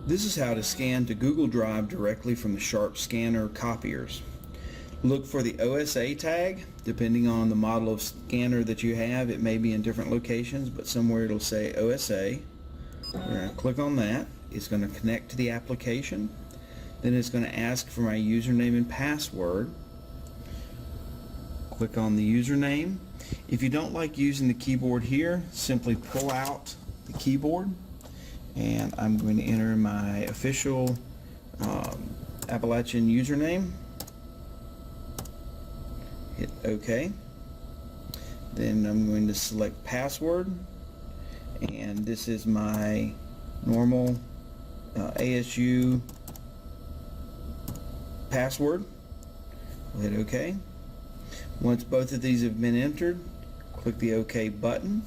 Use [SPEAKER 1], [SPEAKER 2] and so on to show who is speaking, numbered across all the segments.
[SPEAKER 1] This is how to scan to Google Drive directly from the Sharp scanner copiers. Look for the OSA tag. Depending on the model of scanner that you have, it may be in different locations, but somewhere it'll say OSA. We're going to click on that. It's going to connect to the application. Then it's going to ask for my username and password. Click on the username. If you don't like using the keyboard here, simply pull out the keyboard, and I'm going to enter my official Appalachian username. Hit OK. Then I'm going to select password, and this is my normal ASU password. We'll hit OK. Once both of these have been entered, click the OK button.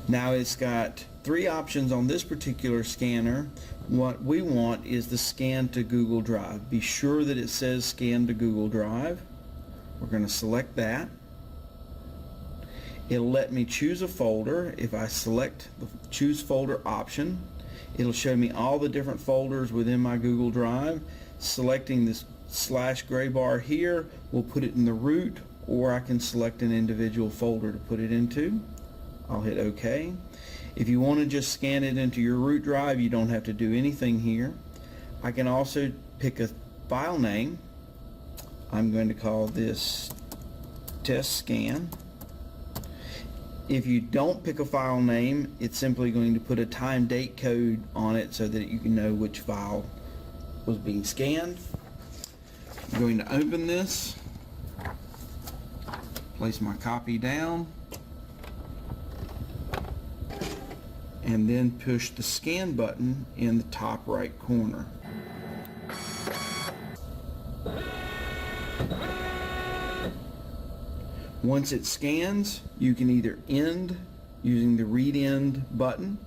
[SPEAKER 1] Now it's got three options on this particular scanner. What we want is the scan to Google Drive. Be sure that it says scan to Google Drive. We're going to select that. It'll let me choose a folder. If I select the choose folder option, it'll show me all the different folders within my Google Drive. Selecting this / gray bar here will put it in the root, or I can select an individual folder to put it into. I'll hit OK. If you want to just scan it into your root drive, you don't have to do anything here. I can also pick a file name. I'm going to call this test scan. If you don't pick a file name, it's simply going to put a time date code on it so that you can know which file was being scanned. I'm going to open this, place my copy down, and then push the scan button in the top right corner. Once it scans, you can either end using the read end button,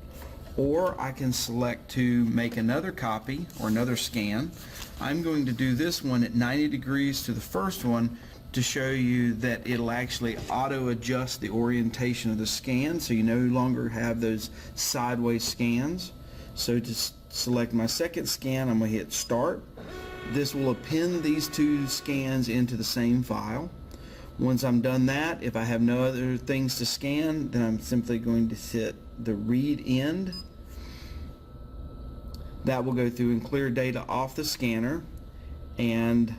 [SPEAKER 1] or I can select to make another copy or another scan. I'm going to do this one at 90 degrees to the first one to show you that it'll actually auto adjust the orientation of the scan, so you no longer have those sideways scans. So to select my second scan, I'm going to hit start. This will append these two scans into the same file. Once I'm done that, if I have no other things to scan, then I'm simply going to hit the read end. That will go through and clear data off the scanner and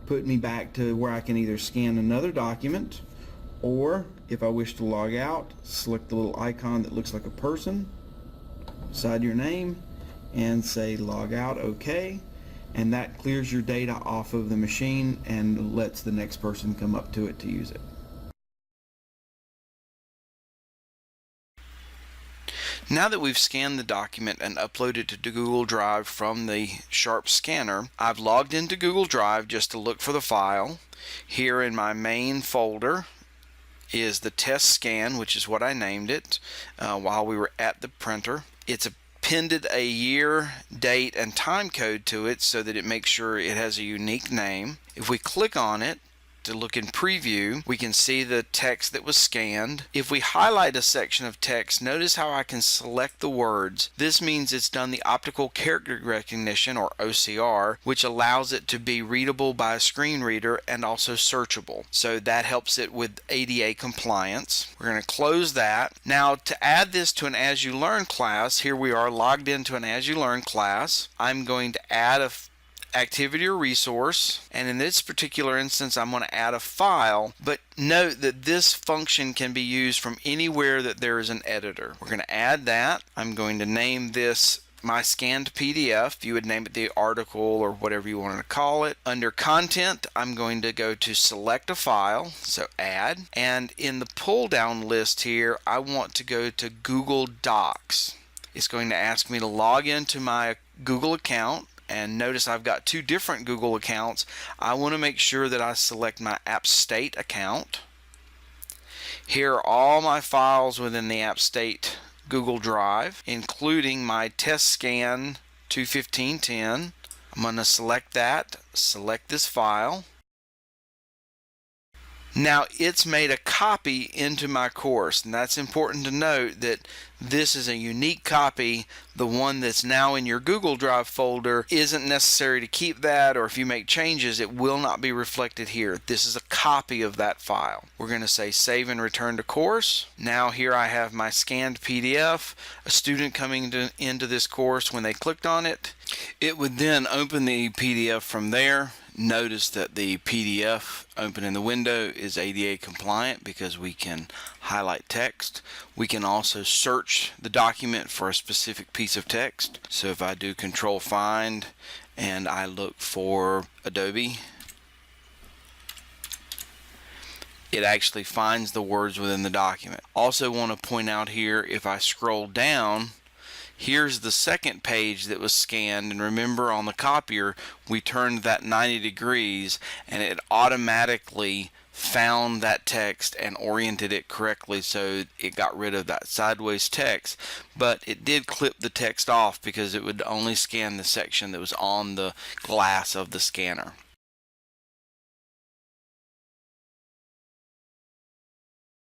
[SPEAKER 1] put me back to where I can either scan another document, or if I wish to log out, select the little icon that looks like a person beside your name and say log out, OK, and that clears your data off of the machine and lets the next person come up to it to use it.
[SPEAKER 2] Now that we've scanned the document and uploaded it to Google Drive from the Sharp scanner, I've logged into Google Drive just to look for the file. Here in my main folder is the test scan, which is what I named it while we were at the printer. It's appended a year, date, and time code to it so that it makes sure it has a unique name. If we click on it to look in preview, we can see the text that was scanned. If we highlight a section of text, notice how I can select the words. This means it's done the optical character recognition, or OCR, which allows it to be readable by a screen reader and also searchable. So that helps it with ADA compliance. We're going to close that. Now to add this to an AsULearn class, here we are logged into an AsULearn class. I'm going to add a activity or resource, and in this particular instance I'm going to add a file, but note that this function can be used from anywhere that there is an editor. We're going to add that. I'm going to name this my scanned PDF. You would name it the article or whatever you want to call it. Under content, I'm going to go to select a file, so add, and in the pull down list here I want to go to Google Docs. It's going to ask me to log into my Google account, and notice I've got two different Google accounts. I want to make sure that I select my AppState account. Here are all my files within the AppState Google Drive, including my test scan 21510. I'm going to select that, select this file. Now it's made a copy into my course, and that's important to note that this is a unique copy. The one that's now in your Google Drive folder isn't necessary to keep that, or if you make changes, it will not be reflected here. This is a copy of that file. We're going to say save and return to course. Now here I have my scanned PDF. A student coming into this course, when they clicked on it, it would then open the PDF from there. Notice that the PDF open in the window is ADA compliant because we can highlight text. We can also search the document for a specific piece of text. So if I do Control Find and I look for Adobe, it actually finds the words within the document. Also want to point out here, if I scroll down, here's the second page that was scanned, and remember on the copier we turned that 90 degrees and it automatically found that text and oriented it correctly, so it got rid of that sideways text, but it did clip the text off because it would only scan the section that was on the glass of the scanner.